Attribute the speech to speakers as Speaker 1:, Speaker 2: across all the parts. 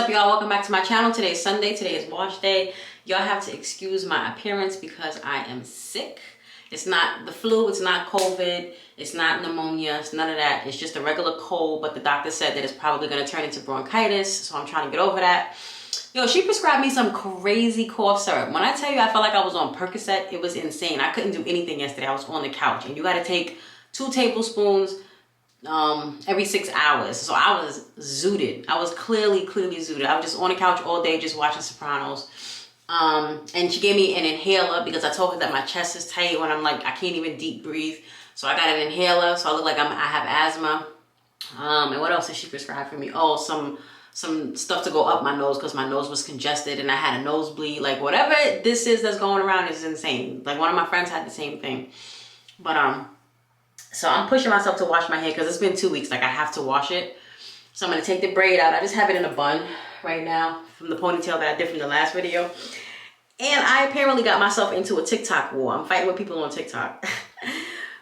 Speaker 1: up, y'all? Welcome back to my channel. Today is Sunday. Today is wash day. Y'all have to excuse my appearance because I am sick. It's not the flu, it's not COVID, it's not pneumonia, it's none of that. It's just a regular cold, but the doctor said that it's probably going to turn into bronchitis, so I'm trying to get over that. Yo, she prescribed me some crazy cough syrup. When I tell you I felt like I was on Percocet, it was insane. I couldn't do anything yesterday. I was on the couch, and you got to take 2 tablespoons every 6 hours. So I was zooted. I was clearly zooted. I was just on the couch all day just watching Sopranos. And she gave me an inhaler because I told her that my chest is tight when I'm like, I can't even deep breathe. So I got an inhaler, so I look like I have asthma. And what else did she prescribe for me? Oh, some stuff to go up my nose because my nose was congested and I had a nosebleed. Like whatever this is that's going around is insane. Like one of my friends had the same thing. But so I'm pushing myself to wash my hair because it's been 2 weeks. Like I have to wash it. So I'm gonna take the braid out. I just have it in a bun right now from the ponytail that I did from the last video. And I apparently got myself into a TikTok war. I'm fighting with people on TikTok.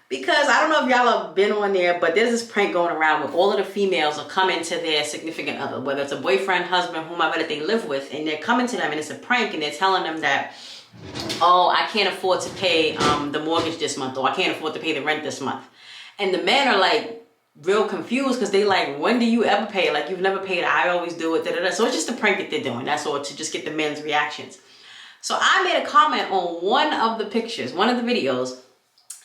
Speaker 1: Because I don't know if y'all have been on there, but there's this prank going around where all of the females are coming to their significant other, whether it's a boyfriend, husband, whomever that they live with, and they're coming to them and it's a prank and they're telling them that, oh, I can't afford to pay the mortgage this month, or I can't afford to pay the rent this month. And the men are like real confused because they like, when do you ever pay? Like you've never paid, I always do it. Da, da, da. So it's just a prank that they're doing. That's all, to just get the men's reactions. So I made a comment on one of the pictures, one of the videos,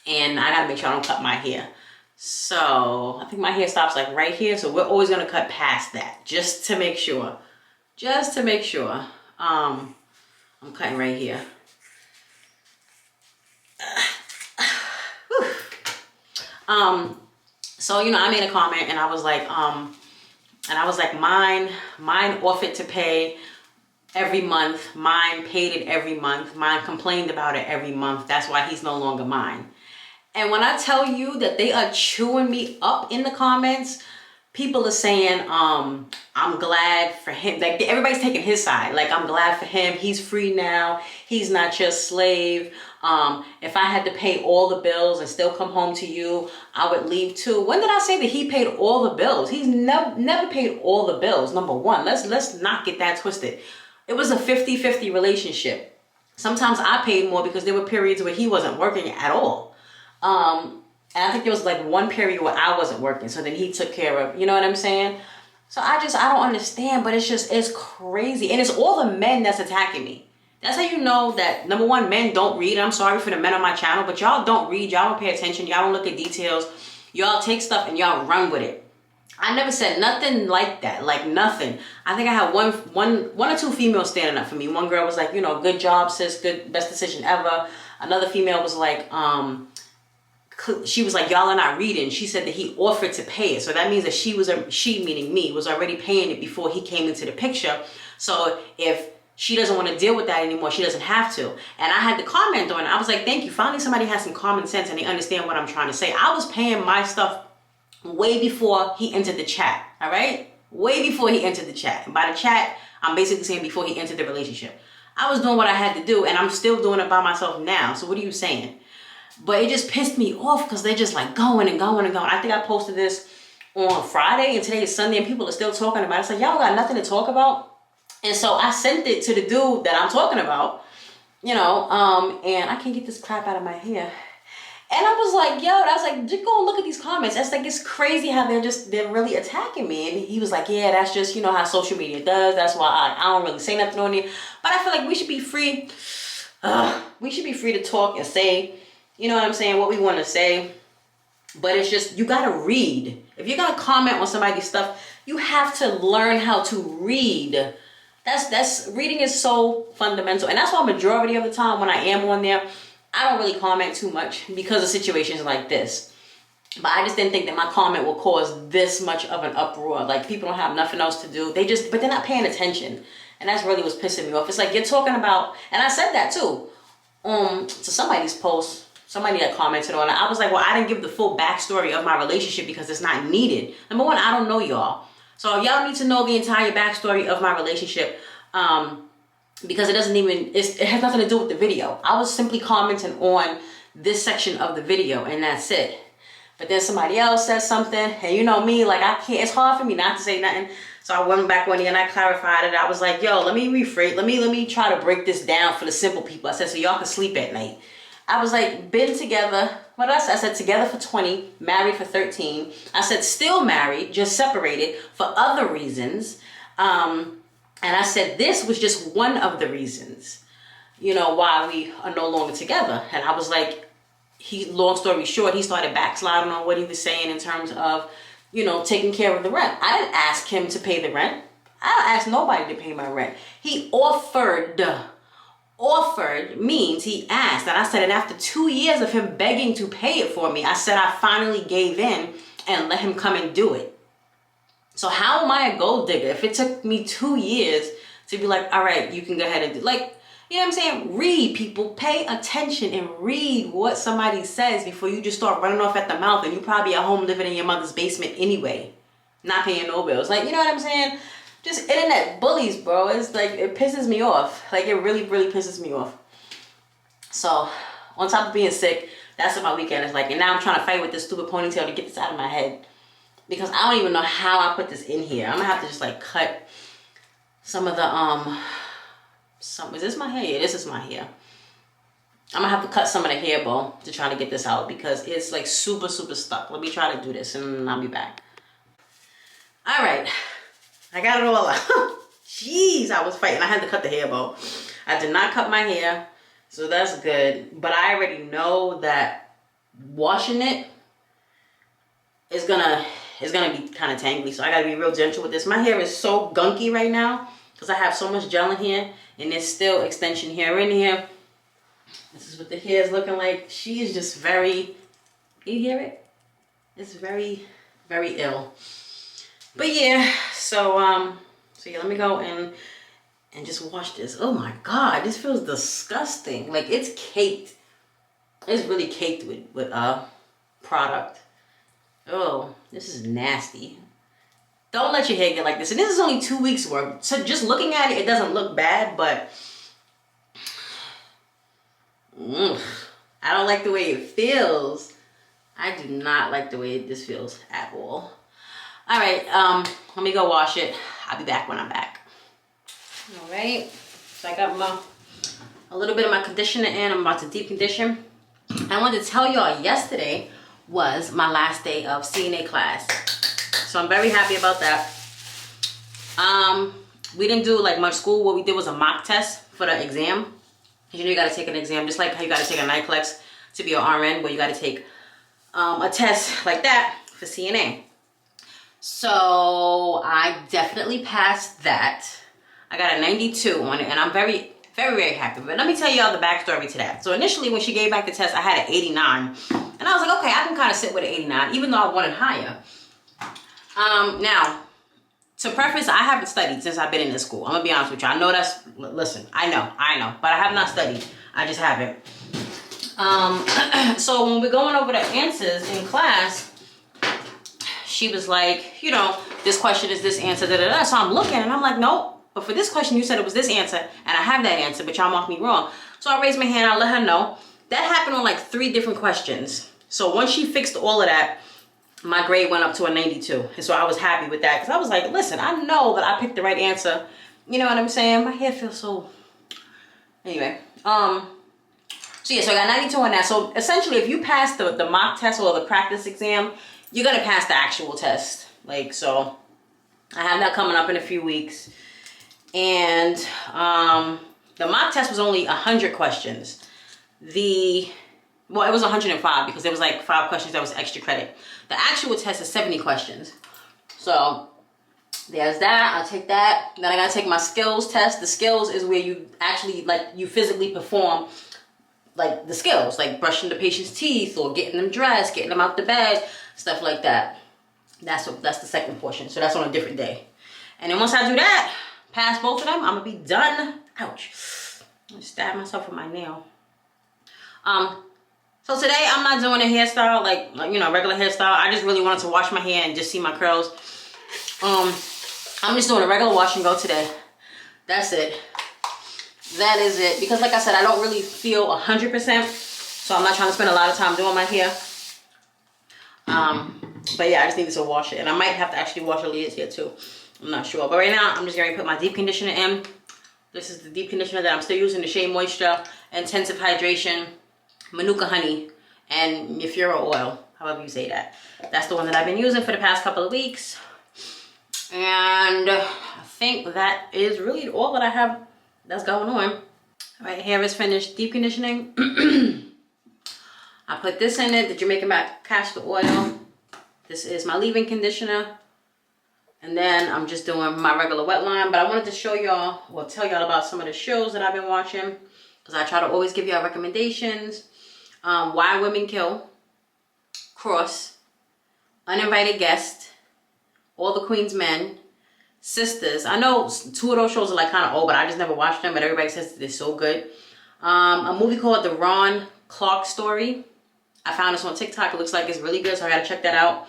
Speaker 1: and I gotta make sure I don't cut my hair. So I think my hair stops like right here. So we're always gonna cut past that just to make sure. Just to make sure. I'm cutting right here. So, you know, I made a comment and I was like, mine offered to pay every month. Mine paid it every month. Mine complained about it every month. That's why he's no longer mine. And when I tell you that they are chewing me up in the comments, people are saying, I'm glad for him. Like everybody's taking his side. Like, I'm glad for him. He's free now. He's not your slave. If I had to pay all the bills and still come home to you, I would leave too. When did I say that he paid all the bills? He's never paid all the bills. Number one, let's not get that twisted. It was a 50-50 relationship. Sometimes I paid more because there were periods where he wasn't working at all. And I think there was like one period where I wasn't working. So then he took care of, you know what I'm saying? So I don't understand, but it's crazy. And it's all the men that's attacking me. That's how you know that, number one, men don't read. I'm sorry for the men on my channel, but y'all don't read. Y'all don't pay attention. Y'all don't look at details. Y'all take stuff and y'all run with it. I never said nothing like that, like nothing. I think I had one or two females standing up for me. One girl was like, you know, good job, sis, good, best decision ever. Another female was like, she was like, y'all are not reading. She said that he offered to pay it. So that means that she meaning me, was already paying it before he came into the picture. So if she doesn't want to deal with that anymore, she doesn't have to. And I had to comment on it. I was like, thank you. Finally, somebody has some common sense and they understand what I'm trying to say. I was paying my stuff way before he entered the chat. All right? Way before he entered the chat. And by the chat, I'm basically saying before he entered the relationship. I was doing what I had to do and I'm still doing it by myself now. So what are you saying? But it just pissed me off because they're just like going and going and going. I think I posted this on Friday and today is Sunday and people are still talking about it. It's like, y'all got nothing to talk about. And so I sent it to the dude that I'm talking about, you know, and I can't get this crap out of my hair. And I was like, yo, I was like, just go and look at these comments. That's like, it's crazy how they're really attacking me. And he was like, yeah, that's just, you know, how social media does. That's why I don't really say nothing on there. But I feel like we should be free. We should be free to talk and say, you know what I'm saying, what we want to say. But it's just, you got to read. If you're going to comment on somebody's stuff, you have to learn how to read. Reading is so fundamental. And that's why majority of the time when I am on there, I don't really comment too much because of situations like this. But I just didn't think that my comment will cause this much of an uproar. Like people don't have nothing else to do. But they're not paying attention. And that's really what's pissing me off. It's like you're talking about, and I said that too, to somebody's post. Somebody that commented on it. I was like, well, I didn't give the full backstory of my relationship because it's not needed. Number one, I don't know y'all. So y'all need to know the entire backstory of my relationship because it has nothing to do with the video. I was simply commenting on this section of the video and that's it. But then somebody else says something and you know me, like I can't, it's hard for me not to say nothing. So I went back one day and I clarified it. I was like, yo, let me rephrase, let me try to break this down for the simple people. I said, so y'all can sleep at night. I was like, been together, what else? I said together for 20, married for 13. I said still married, just separated for other reasons. And I said this was just one of the reasons, you know, why we are no longer together. And I was like, long story short, he started backsliding on what he was saying in terms of, you know, taking care of the rent. I didn't ask him to pay the rent. I didn't ask nobody to pay my rent. He offered means he asked. And I said, and after 2 years of him begging to pay it for me, I said I finally gave in and let him come and do it. So how am I a gold digger if it took me 2 years to be like, all right, you can go ahead and do, like, you know what I'm saying? Read, people. Pay attention and read what somebody says before you just start running off at the mouth, and you probably at home living in your mother's basement anyway, not paying no bills. Like, you know what I'm saying? Just internet bullies, bro. It's like, it pisses me off. Like, it really, really pisses me off. So, on top of being sick, that's what my weekend is like. And now I'm trying to fight with this stupid ponytail to get this out of my head, because I don't even know how I put this in here. I'm gonna have to just like cut some of the is this my hair? Yeah, this is my hair. I'm gonna have to cut some of the hair bow to try to get this out because it's like super, super stuck. Let me try to do this and I'll be back. All right, I got it all out. Jeez, I was fighting. I had to cut the hair bow. I did not cut my hair, so that's good. But I already know that washing it is gonna be kind of tangly, so I gotta be real gentle with this. My hair is so gunky right now because I have so much gel in here, and there's still extension hair in here. This is what the hair is looking like. She is just very, you hear it? It's very, very ill. But yeah, so yeah, let me go and just wash this. Oh my God, this feels disgusting. Like, it's caked. It's really caked with product. Oh, this is nasty. Don't let your hair get like this. And this is only 2 weeks worth. So just looking at it, it doesn't look bad, but I don't like the way it feels. I do not like the way this feels at all. All right, let me go wash it. I'll be back when I'm back. All right, so I got a little bit of my conditioner in. I'm about to deep condition. I wanted to tell y'all, yesterday was my last day of CNA class. So I'm very happy about that. We didn't do like much school. What we did was a mock test for the exam. You know, you gotta take an exam just like how you gotta take a NICLEX to be an RN, where you gotta take a test like that for CNA. So I definitely passed that. I got a 92 on it, and I'm very, very, very happy. But let me tell y'all the backstory to that. So initially, when she gave back the test, I had an 89. And I was like, okay, I can kind of sit with an 89, even though I wanted higher. Now, to preface, I haven't studied since I've been in this school. I'm gonna be honest with you. I know that's, listen, I know, but I have not studied. I just haven't. So when we're going over the answers in class, she was like, you know, this question is this answer, da da da. So I'm looking and I'm like, nope. But for this question, you said it was this answer, and I have that answer, but y'all marked me wrong. So I raised my hand, I let her know. That happened on like 3 different questions. So once she fixed all of that, my grade went up to a 92. And so I was happy with that, because I was like, listen, I know that I picked the right answer. You know what I'm saying? My hair feels so... Anyway. So yeah, so I got 92 on that. So essentially, if you pass the mock test or the practice exam, you're going to pass the actual test. Like, so I have that coming up in a few weeks. And the mock test was only 100 questions. Well, it was 105 because there was like 5 questions that was extra credit. The actual test is 70 questions. So there's that. I'll take that. Then I gotta take my skills test. The skills is where you actually, like, you physically perform like the skills, like brushing the patient's teeth or getting them dressed, getting them out the bed, stuff like that. That's the second portion. So that's on a different day. And then once I do that, pass both of them, I'm gonna be done. Ouch. I stabbed myself with my nail. So today I'm not doing a hairstyle, like you know, regular hairstyle. I just really wanted to wash my hair and just see my curls. I'm just doing a regular wash and go today. That's it. That is it. Because like I said, I don't really feel 100%. So I'm not trying to spend a lot of time doing my hair. But yeah, I just needed to wash it. And I might have to actually wash Aaliyah's hair too. I'm not sure. But right now, I'm just going to put my deep conditioner in. This is the deep conditioner that I'm still using, the Shea Moisture, Intensive Hydration, Manuka Honey, and Mifura Oil, however you say that. That's the one that I've been using for the past couple of weeks. And I think that is really all that I have that's going on. All right, hair is finished deep conditioning. I put this in it, the Jamaican castor oil. This is my leave-in conditioner. And then I'm just doing my regular wet line. But I wanted to show y'all, well, tell y'all about some of the shows that I've been watching. Because I try to always give y'all recommendations. Why Women Kill, Cross, Uninvited Guest, All the Queen's Men, Sisters. I know 2 of those shows are like kind of old, but I just never watched them. But everybody says they're so good. A movie called The Ron Clark Story. I found this on TikTok. It looks like it's really good, so I gotta check that out.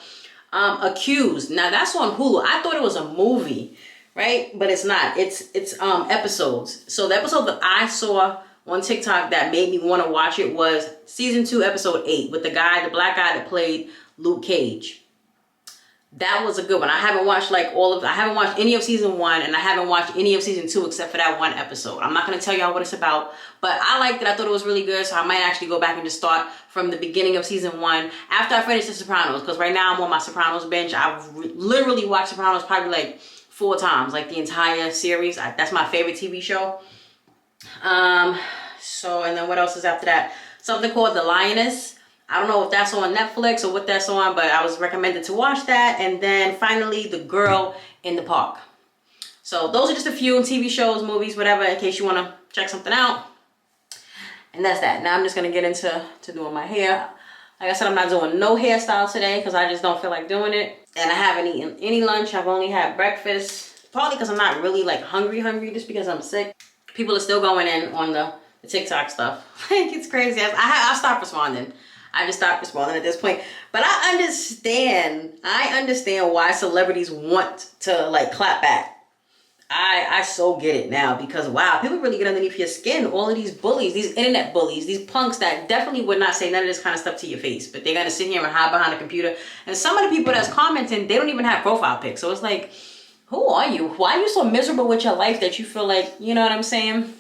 Speaker 1: Accused. Now that's on Hulu. I thought it was a movie, right? But it's not. It's episodes. So the episode that I saw on TikTok that made me want to watch it was season 2, episode 8, with the black guy that played Luke Cage. That was a good one. I haven't watched I haven't watched any of season 1, and I haven't watched any of season 2 except for that one episode. I'm not going to tell y'all what it's about, but I liked it. I thought it was really good, so I might actually go back and just start from the beginning of season 1 after I finish The Sopranos, because right now I'm on my Sopranos binge. I've literally watched Sopranos probably like 4 times, like the entire series. That's my favorite TV show. And then what else is after that? Something called The Lioness. I don't know if that's on Netflix or what that's on, but I was recommended to watch that. And then finally, The Girl in the Park. So those are just a few TV shows, movies, whatever, in case you want to check something out. And that's that. Now I'm just going to get into doing my hair. Like I said, I'm not doing no hairstyle today because I just don't feel like doing it. And I haven't eaten any lunch. I've only had breakfast. Partly because I'm not really like hungry, just because I'm sick. People are still going in on the TikTok stuff. Like, it's crazy. I stopped responding. I just stopped responding at this point. But I understand why celebrities want to like clap back. I so get it now, because wow, people really get underneath your skin. All of these bullies, these internet bullies, these punks that definitely would not say none of this kind of stuff to your face, but they're gonna sit here and hide behind a computer. And some of the people that's commenting, they don't even have profile pics. So it's like, who are you? Why are you so miserable with your life that you feel like, you know what I'm saying,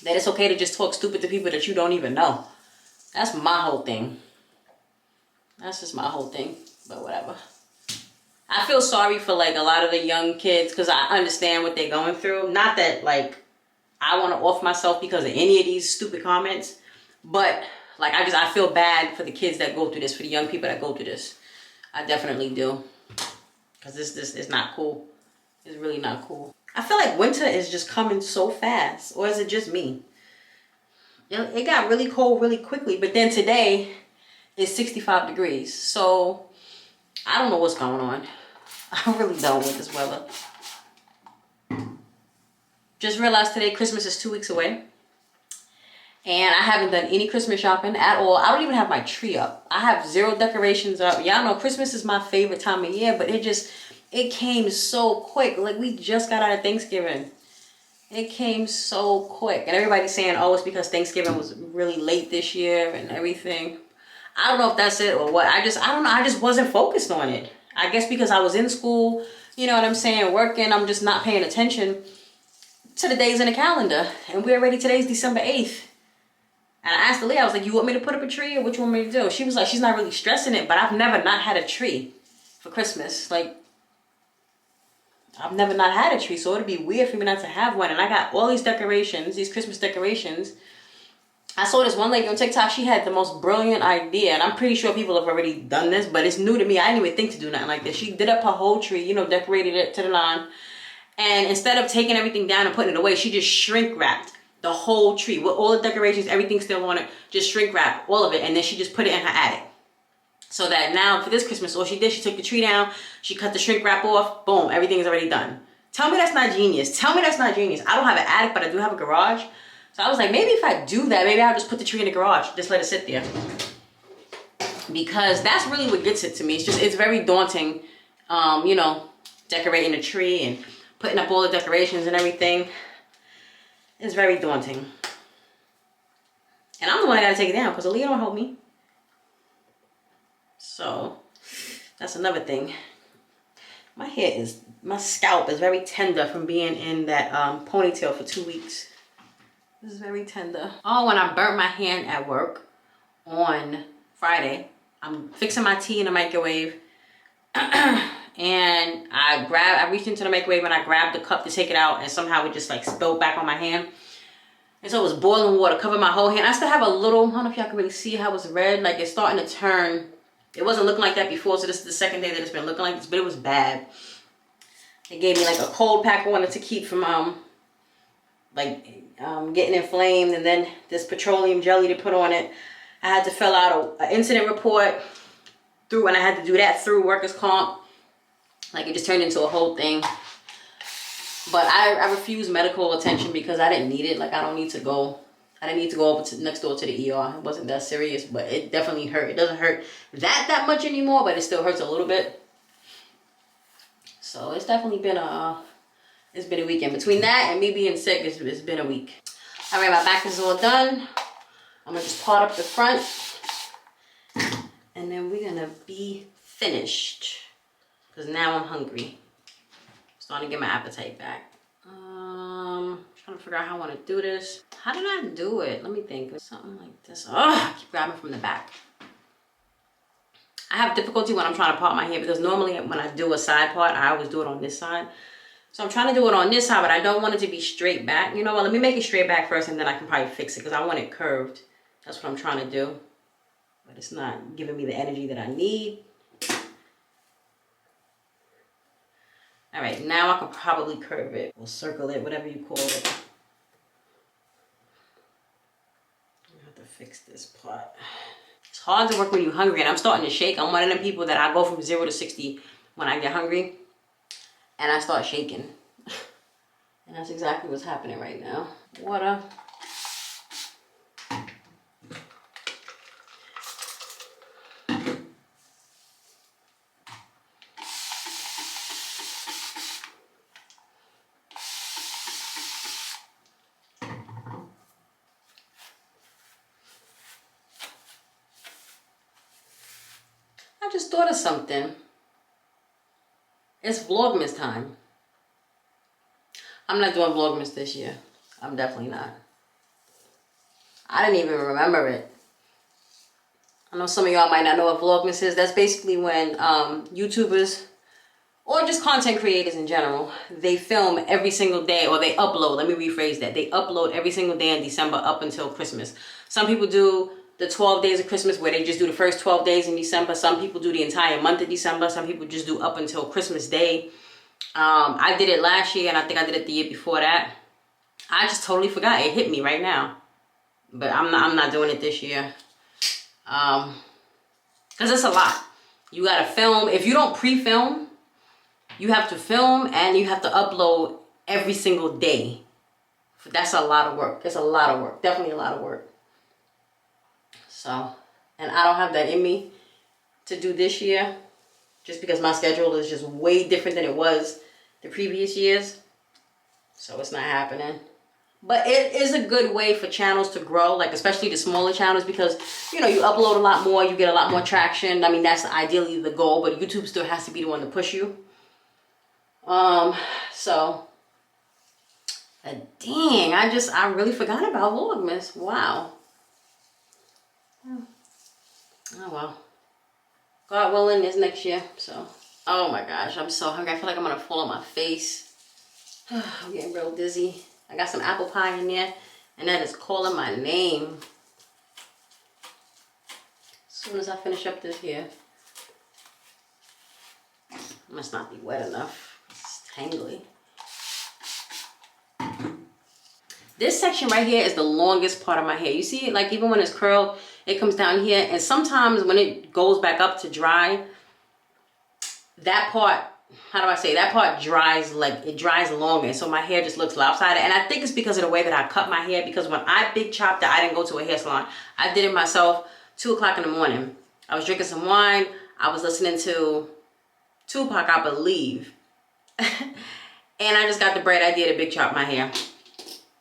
Speaker 1: that it's okay to just talk stupid to people that you don't even know? That's my whole thing. That's just my whole thing, but whatever. I feel sorry for like a lot of the young kids because I understand what they're going through. Not that like I want to off myself because of any of these stupid comments, but like I feel bad for the kids that go through this, for the young people that go through this. I definitely do, because this is not cool. It's really not cool. I feel like winter is just coming so fast, or is it just me? It got really cold really quickly, but then today it's 65 degrees. So I don't know what's going on. I really don't with this weather. Just realized today Christmas is 2 weeks away. And I haven't done any Christmas shopping at all. I don't even have my tree up. I have 0 decorations up. Y'all know Christmas is my favorite time of year, but it came so quick. Like, we just got out of Thanksgiving. It came so quick. And everybody's saying, oh, it's because Thanksgiving was really late this year and everything. I don't know if that's it or what. I don't know. I just wasn't focused on it. I guess because I was in school, you know what I'm saying, working, I'm just not paying attention to the days in the calendar. And we're already, today's December 8th. And I asked Aaliyah, I was like, you want me to put up a tree or what you want me to do? She was like, she's not really stressing it, but I've never not had a tree for Christmas. Like, I've never not had a tree, so it'd be weird for me not to have one. And I got all these decorations, these Christmas decorations. I saw this one lady on TikTok. She had the most brilliant idea, and I'm pretty sure people have already done this, but it's new to me. I didn't even think to do nothing like this. She did up her whole tree, you know, decorated it to the line, and instead of taking everything down and putting it away, she just shrink wrapped the whole tree with all the decorations, everything still on it, just shrink wrapped all of it, and then she just put it in her attic. So that now for this Christmas, all she did, she took the tree down, she cut the shrink wrap off, boom, everything is already done. Tell me that's not genius. Tell me that's not genius. I don't have an attic, but I do have a garage. So I was like, maybe if I do that, maybe I'll just put the tree in the garage. Just let it sit there. Because that's really what gets it to me. It's very daunting, you know, decorating a tree and putting up all the decorations and everything. It's very daunting. And I'm the one that got to take it down because Aaliyah don't help me. So that's another thing. my scalp is very tender from being in that ponytail for 2 weeks. This is very tender. Oh, when I burnt my hand at work on Friday, I'm fixing my tea in the microwave. And I reached into the microwave and I grabbed the cup to take it out, and somehow it just like spilled back on my hand. And so it was boiling water, covered my whole hand. I still have a little, I don't know if y'all can really see how it's red, like it's starting to turn. It wasn't looking like that before, so this is the second day that it's been looking like this, but it was bad. They gave me like a cold pack I wanted to keep from getting inflamed, and then this petroleum jelly to put on it. I had to fill out an incident report and I had to do that through workers' comp. Like it just turned into a whole thing. But I refused medical attention because I didn't need it. Like I didn't need to go over to next door to the ER. It wasn't that serious, but it definitely hurt. It doesn't hurt that much anymore, but it still hurts a little bit. So it's definitely been a weekend. Between that and me being sick, it's been a week. All right, my back is all done. I'm gonna just part up the front, and then we're gonna be finished. Because now I'm hungry. Starting to get my appetite back. Trying to figure out how I want to do this. How did I do it? Let me think. Something like this. Oh, I keep grabbing from the back. I have difficulty when I'm trying to part my hair because normally when I do a side part, I always do it on this side. So I'm trying to do it on this side, but I don't want it to be straight back. You know what? Let me make it straight back first, and then I can probably fix it because I want it curved. That's what I'm trying to do. But it's not giving me the energy that I need. All right, now I can probably curve it or circle it, whatever you call it. I have to fix this part. It's hard to work when you're hungry, and I'm starting to shake. I'm one of them people that I go from 0 to 60 when I get hungry, and I start shaking. And that's exactly what's happening right now. Water. I just thought of something. It's Vlogmas time. I'm not doing Vlogmas this year. I'm definitely not. I didn't even remember it. I know some of y'all might not know what Vlogmas is. That's basically when YouTubers or just content creators in general, they film every single day, or they upload. Let me rephrase that. They upload every single day in December up until Christmas. Some people do the 12 days of Christmas where they just do the first 12 days in December. Some people do the entire month of December. Some people just do up until Christmas Day. I did it last year, and I think I did it the year before that. I just totally forgot. It hit me right now. But I'm not doing it this year. Because it's a lot. You gotta film. If you don't pre-film, you have to film and you have to upload every single day. That's a lot of work. It's a lot of work. Definitely a lot of work. So, and I don't have that in me to do this year, just because my schedule is just way different than it was the previous years. So it's not happening. But it is a good way for channels to grow, like especially the smaller channels, because, you know, you upload a lot more, you get a lot more traction. I mean, that's ideally the goal, but YouTube still has to be the one to push you. Dang, I really forgot about Vlogmas. Wow. Oh well. God willing, is next year. So, oh my gosh, I'm so hungry. I feel like I'm gonna fall on my face. I'm getting real dizzy. I got some apple pie in there, and that is calling my name. As soon as I finish up this here, it must not be wet enough. It's tangly. This section right here is the longest part of my hair. You see, like even when it's curled, it comes down here, and sometimes when it goes back up to dry, that part, how do I say, that part dries, like it dries longer, so my hair just looks lopsided. And I think it's because of the way that I cut my hair, because when I big chopped it, I didn't go to a hair salon. I did it myself, 2 o'clock in the morning. I was drinking some wine. I was listening to Tupac, I believe. And I just got the bright idea to big chop my hair.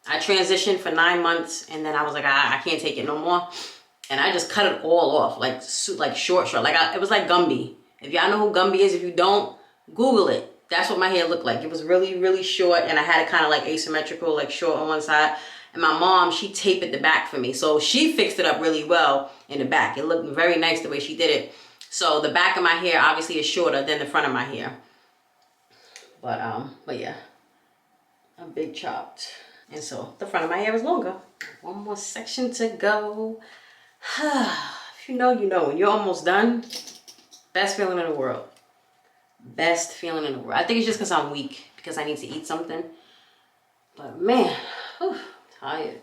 Speaker 1: I transitioned for 9 months, and then I was like, I can't take it no more. And I just cut it all off, like short. Like it was like Gumby. If y'all know who Gumby is, if you don't, Google it. That's what my hair looked like. It was really, really short, and I had it kind of like asymmetrical, like short on one side. And my mom, she tapered the back for me. So she fixed it up really well in the back. It looked very nice the way she did it. So the back of my hair obviously is shorter than the front of my hair. But yeah, I'm big chopped. And so the front of my hair is longer. One more section to go. If you know, you know. When you're almost done, best feeling in the world. Best feeling in the world. I think it's just because I'm weak, because I need to eat something. But man, whew, tired.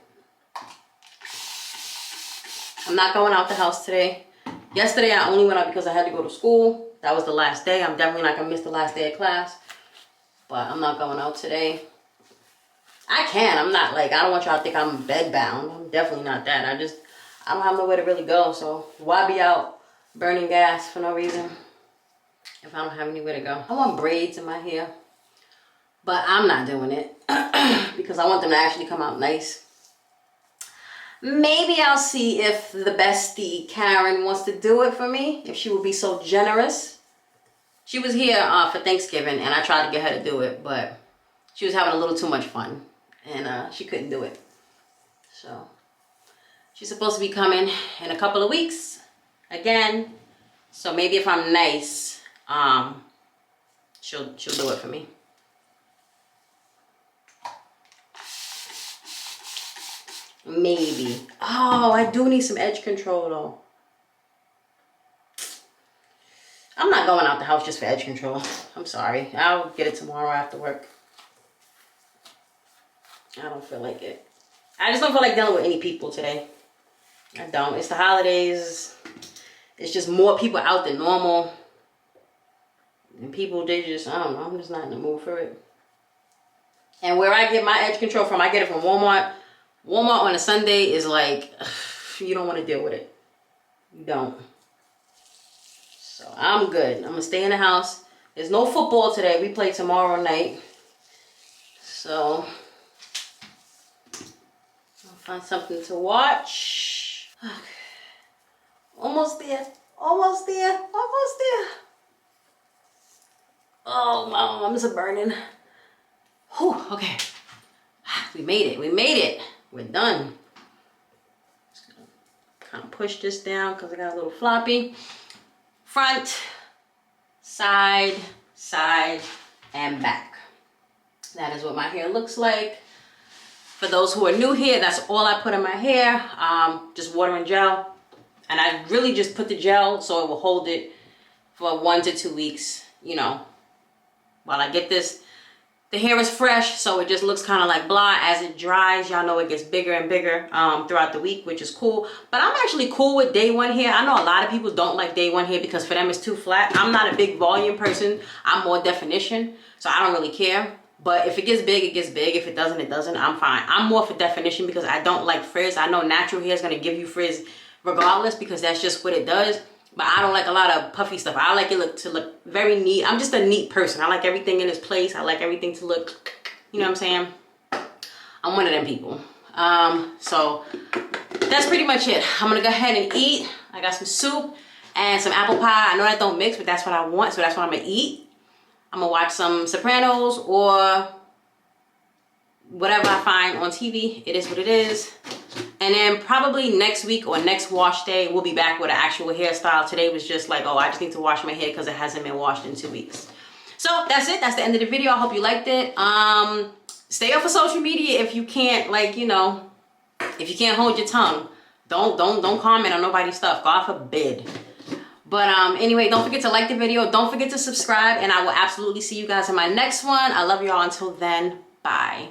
Speaker 1: I'm not going out the house today. Yesterday I only went out because I had to go to school. That was the last day. I'm definitely not gonna miss the last day of class. But I'm not going out today. I can. I'm not like, I don't want y'all to think I'm bed bound. I'm definitely not that. I don't have nowhere to really go. So why be out burning gas for no reason if I don't have anywhere to go? I want braids in my hair, but I'm not doing it because I want them to actually come out nice. Maybe I'll see if the bestie Karen wants to do it for me, if she would be so generous. She was here for Thanksgiving, and I tried to get her to do it, but she was having a little too much fun, and she couldn't do it. So she's supposed to be coming in a couple of weeks again. So maybe if I'm nice, she'll do it for me. Maybe. Oh, I do need some edge control though. I'm not going out the house just for edge control. I'm sorry. I'll get it tomorrow after work. I don't feel like it. I just don't feel like dealing with any people today. I don't. It's the holidays. It's just more people out than normal. And people, they just, I don't know. I'm just not in the mood for it. And where I get my edge control from, I get it from Walmart. Walmart on a Sunday is like, you don't want to deal with it. You don't. So I'm good. I'm going to stay in the house. There's no football today. We play tomorrow night. So I'll find something to watch. Okay. Almost there. Almost there. Almost there. Oh, my arms are burning. Whew, okay. We made it. We made it. We're done. Just gonna kind of push this down because I got a little floppy. Front, side, side, and back. That is what my hair looks like. For those who are new here, that's all I put in my hair. Just water and gel. And I really just put the gel so it will hold it for 1 to 2 weeks, you know, while I get this. The hair is fresh, so it just looks kind of like blah. As it dries, y'all know it gets bigger and bigger throughout the week, which is cool. But I'm actually cool with day one hair. I know a lot of people don't like day one hair because for them it's too flat. I'm not a big volume person. I'm more definition, so I don't really care. But if it gets big, it gets big. If it doesn't, it doesn't. I'm fine. I'm more for definition because I don't like frizz. I know natural hair is going to give you frizz regardless because that's just what it does. But I don't like a lot of puffy stuff. I like it to look very neat. I'm just a neat person. I like everything in its place. I like everything to look, you know what I'm saying? I'm one of them people. So that's pretty much it. I'm gonna go ahead and eat. I got some soup and some apple pie. I know that don't mix, but that's what I want. So that's what I'm gonna eat. I'm gonna watch some Sopranos or whatever I find on TV. It is what it is. And then probably next week or next wash day, we'll be back with an actual hairstyle. Today was just like, oh, I just need to wash my hair because it hasn't been washed in 2 weeks. So that's it. That's the end of the video. I hope you liked it. Stay off of social media if you can't, like, you know, if you can't hold your tongue. Don't comment on nobody's stuff. God forbid. But anyway, don't forget to like the video. Don't forget to subscribe. And I will absolutely see you guys in my next one. I love y'all. Until then, bye.